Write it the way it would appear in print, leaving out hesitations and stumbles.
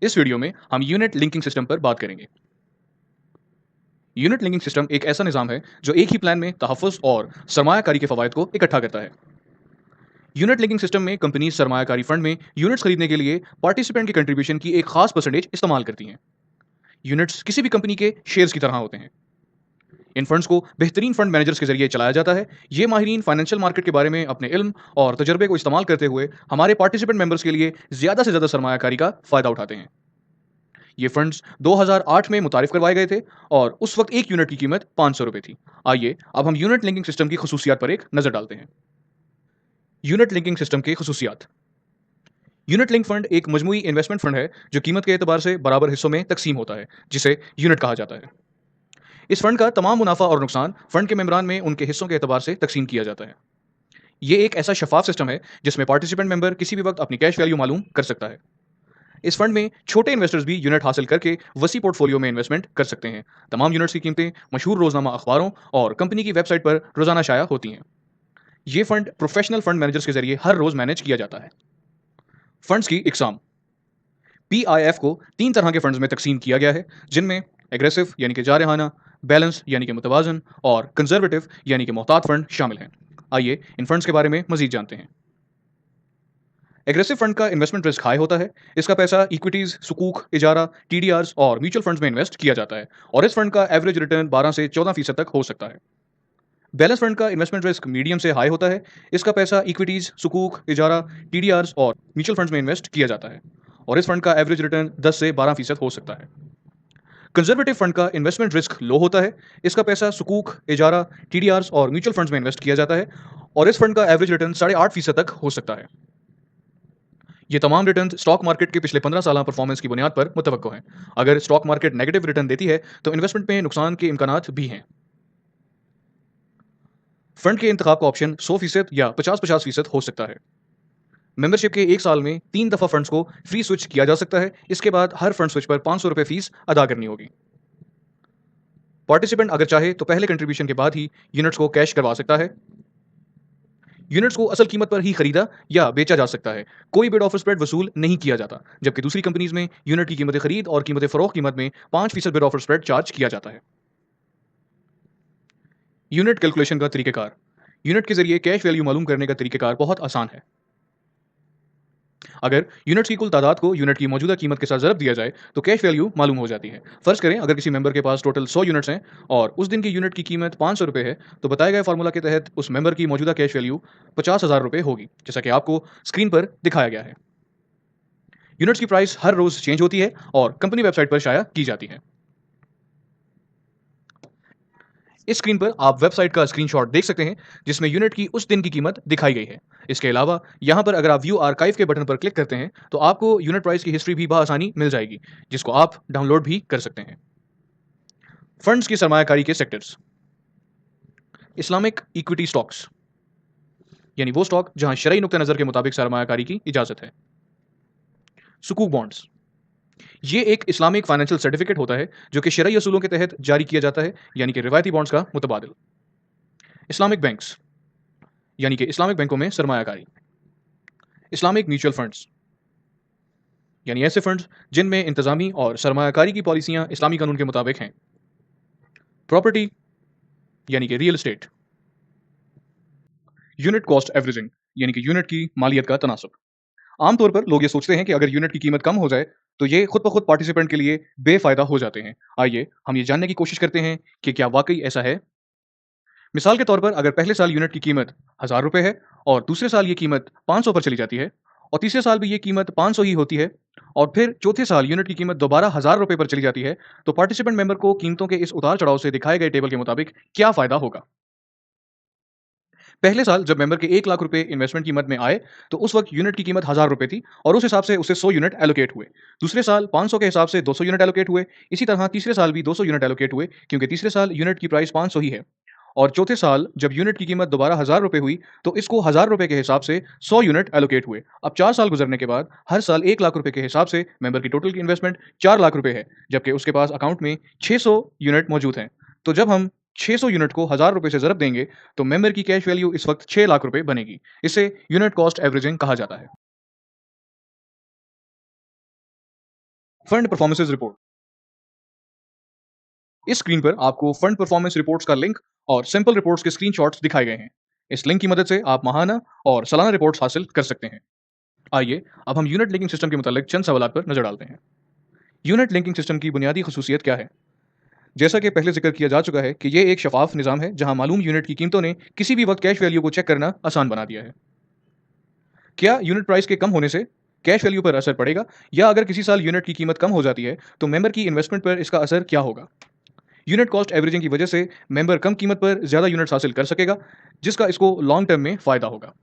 इस वीडियो में हम यूनिट लिंकिंग सिस्टम पर बात करेंगे। यूनिट लिंकिंग सिस्टम एक ऐसा निज़ाम है जो एक ही प्लान में तहफ़्फ़ुज़ और सरमायाकारी के फ़वाइद को इकट्ठा करता है। यूनिट लिंकिंग सिस्टम में कंपनी सरमायाकारी फंड में यूनिट्स खरीदने के लिए पार्टिसिपेंट की कंट्रीब्यूशन की एक खास परसेंटेज इस्तेमाल करती हैं। यूनिट्स किसी भी कंपनी के शेयर्स की तरह होते हैं। इन फंड्स को बेहतरीन फंड मैनेजर्स के जरिए चलाया जाता है। ये माहिरीन फाइनेंशियल मार्केट के बारे में अपने इल्म और तजर्बे को इस्तेमाल करते हुए हमारे पार्टिसिपेंट मेंबर्स के लिए ज़्यादा से ज़्यादा सरमायाकारी का फ़ायदा उठाते हैं। ये फंड्स 2008 में मुतारिफ करवाए गए थे और उस वक्त एक यूनिट की कीमत ₹500 थी। आइए अब हम यूनिट लिंकिंग सिस्टम की खसूसियात पर एक नजर डालते हैं। यूनिट लिंकिंग सिस्टम की खसूसियात। यूनिट लिंक फंड एक मजमूई इन्वेस्टमेंट फंड है जो कीमत के एतबार से बराबर हिस्सों में तकसीम होता है, जिसे यूनिट कहा जाता है। इस फंड का तमाम मुनाफा और नुकसान फंड के मेम्बरान में उनके हिस्सों के एतबार से तकसीम किया जाता है। ये एक ऐसा शफाफ सिस्टम है जिसमें पार्टिसिपेंट मेंबर किसी भी वक्त अपनी कैश वैल्यू मालूम कर सकता है। इस फंड में छोटे इन्वेस्टर्स भी यूनिट हासिल करके वसी पोर्टफोलियो में इन्वेस्टमेंट कर सकते हैं। तमाम यूनिट्स की कीमतें मशहूर रोजनामा अखबारों और कंपनी की वेबसाइट पर रोजाना शाया होती हैं। ये फंड प्रोफेशनल फंड मैनेजर्स के जरिए हर रोज मैनेज किया जाता है। फंड्स की इकसाम। पीआईएफ को 3 तरह के फंड्स में तकसीम किया गया है, जिनमें एग्रेसिव यानी कि जारहाना, बैलेंस यानी कि मुतवाजन और कंजर्वेटिव यानी कि मोहतात फंड शामिल हैं। आइए इन फंड्स के बारे में मजीद जानते हैं। एग्रेसिव फंड का इन्वेस्टमेंट रिस्क हाई होता है। इसका पैसा इक्विटीज, सुकूक, इजारा, टीडीआर्स और म्यूचुअल फंड्स में इन्वेस्ट किया जाता है और इस फंड का एवरेज रिटर्न 12 से 14% तक हो सकता है। बैलेंस फंड का इन्वेस्टमेंट रिस्क मीडियम से हाई होता है। इसका पैसा इक्विटीज, सुकूक, इजारा, टीडीआर्स और म्यूचुअल फंड्स में इन्वेस्ट किया जाता है और इस फंड का एवरेज रिटर्न 10 से 12% हो सकता है। कंजर्वेटिव फंड का इन्वेस्टमेंट रिस्क लो होता है। इसका पैसा सुकूक, इजारा, टीडीआर्स और म्यूचुअल फंड्स में इन्वेस्ट किया जाता है और इस फंड का एवरेज रिटर्न 8.5% तक हो सकता है। ये तमाम रिटर्न स्टॉक मार्केट के पिछले 15 साल परफॉर्मेंस की बुनियाद पर मुतवक्को हैं। अगर स्टॉक मार्केट नेगेटिव रिटर्न देती है तो इन्वेस्टमेंट में नुकसान के इम्कानात भी हैं। फंड के इंतखाब का ऑप्शन 100% या 50-50% हो सकता है। मेंबरशिप के एक साल में 3 दफा फंड्स को फ्री स्विच किया जा सकता है। इसके बाद हर फंड स्विच पर ₹500 फीस अदा करनी होगी। पार्टिसिपेंट अगर चाहे तो पहले कंट्रीब्यूशन के बाद ही यूनिट्स को कैश करवा सकता है। यूनिट्स को असल कीमत पर ही खरीदा या बेचा जा सकता है। कोई बिड ऑफर स्प्रेड वसूल नहीं किया जाता, जबकि दूसरी कंपनीज में यूनिट की कीमत खरीद और कीमत फरोख्त कीमत में 5% बिड ऑफर स्प्रेड चार्ज किया जाता है। यूनिट कैलकुलेशन का तरीकेकार। यूनिट के जरिए कैश वैल्यू मालूम करने का तरीकेकार बहुत आसान है। अगर यूनिट्स की कुल तादाद को यूनिट की मौजूदा कीमत के साथ ज़रब दिया जाए तो कैश वैल्यू मालूम हो जाती है। फर्ज करें अगर किसी मेंबर के पास टोटल 100 यूनिट्स हैं और उस दिन की यूनिट की कीमत ₹500 है, तो बताए गए फार्मूला के तहत उस मेंबर की मौजूदा कैश वैल्यू ₹50,000 होगी, जैसा कि आपको स्क्रीन पर दिखाया गया है। यूनिट्स की प्राइस हर रोज चेंज होती है और कंपनी वेबसाइट पर शाया की जाती है। इस स्क्रीन पर आप वेबसाइट का स्क्रीनशॉट देख सकते हैं, जिसमें यूनिट की उस दिन की कीमत दिखाई गई है। इसके अलावा यहाँ पर अगर आप व्यू आर्काइव के बटन पर क्लिक करते हैं तो आपको यूनिट प्राइस की हिस्ट्री भी बआसानी मिल जाएगी, जिसको आप डाउनलोड भी कर सकते हैं। फंड्स की सरमायाकारी के सेक्टर्स। इस्लामिक इक्विटी स्टॉक्स, यानी वो स्टॉक जहां शरई नुक्ता नजर के मुताबिक सरमायाकारी की इजाजत है। सुकूक बॉन्ड्स, ये एक इस्लामिक फाइनेंशियल सर्टिफिकेट होता है जो कि शरई असूलों के तहत जारी किया जाता है, यानी कि रिवायती बॉन्ड्स का मुतबादिल। इस्लामिक बैंक्स, यानी कि इस्लामिक बैंकों में सरमायाकारी। इस्लामिक म्यूचुअल फंड्स, यानी ऐसे फंड्स जिनमें इंतजामी और सरमायाकारी की पॉलिसियां इस्लामी कानून के मुताबिक हैं। प्रॉपर्टी, यानी कि real estate. Unit cost averaging, यानी कि यूनिट की मालियत का तनासब। आमतौर पर लोग ये सोचते हैं कि अगर यूनिट की कीमत कम हो जाए तो ये खुद ब खुद पार्टिसिपेंट के लिए बेफायदा हो जाते हैं। आइए हम ये जानने की कोशिश करते हैं कि क्या वाकई ऐसा है। मिसाल के तौर पर अगर पहले साल यूनिट की कीमत ₹1000 है और दूसरे साल ये कीमत 500 पर चली जाती है और तीसरे साल भी ये कीमत 500 ही होती है और फिर चौथे साल यूनिट की कीमत दोबारा ₹1000 पर चली जाती है, तो पार्टिसिपेंट मेंबर को कीमतों के इस उतार चढ़ाव से दिखाए गए टेबल के मुताबिक क्या फायदा होगा। पहले साल जब मेंबर के ₹1,00,000 इन्वेस्टमेंट कीमत में आए तो उस वक्त यूनिट की कीमत ₹1000 थी और उस हिसाब से उसे 100 यूनिट एलोकेट हुए। दूसरे साल 500 के हिसाब से 200 यूनिट एलोकेट हुए। इसी तरह तीसरे साल भी 200 यूनिट एलोकेट हुए, क्योंकि तीसरे साल यूनिट की प्राइस 500 ही है। और चौथे साल जब यूनिट की कीमत दोबारा ₹1000 हुई तो इसको ₹1000 के हिसाब से 100 यूनिट एलोकेट हुए। अब 4 साल गुजरने के बाद हर साल ₹1,00,000 के हिसाब से मेंबर की टोटल की इन्वेस्टमेंट ₹4,00,000 है, जबकि उसके पास अकाउंट में 600 यूनिट मौजूद हैं। तो जब हम 600 यूनिट को ₹1000 से ज़रब देंगे तो मेंबर की कैश वैल्यू इस वक्त ₹6,00,000 बनेगी। इसे यूनिट कॉस्ट एवरेजिंग कहा जाता है। Fund performances report. इस स्क्रीन पर आपको फंड परफॉर्मेंस रिपोर्ट्स का लिंक और सिंपल रिपोर्ट्स के स्क्रीनशॉट्स दिखाए गए हैं। इस लिंक की मदद से आप माहाना और सालाना रिपोर्ट्स हासिल कर सकते हैं। आइए अब हम यूनिट लिंकिंग सिस्टम के मुतालिक चंद सवालात पर नजर डालते हैं। यूनिट लिंकिंग सिस्टम की बुनियादी खसूसियत क्या है? जैसा कि पहले जिक्र किया जा चुका है कि ये एक शफाफ निज़ाम है जहां मालूम यूनिट की कीमतों ने किसी भी वक्त कैश वैल्यू को चेक करना आसान बना दिया है। क्या यूनिट प्राइस के कम होने से कैश वैल्यू पर असर पड़ेगा, या अगर किसी साल यूनिट की कीमत कम हो जाती है तो मेंबर की इन्वेस्टमेंट पर इसका असर क्या होगा? यूनिट कॉस्ट एवरेजिंग की वजह से मेंबर कम कीमत पर ज़्यादा यूनिट्स हासिल कर सकेगा, जिसका इसको लॉन्ग टर्म में फ़ायदा होगा।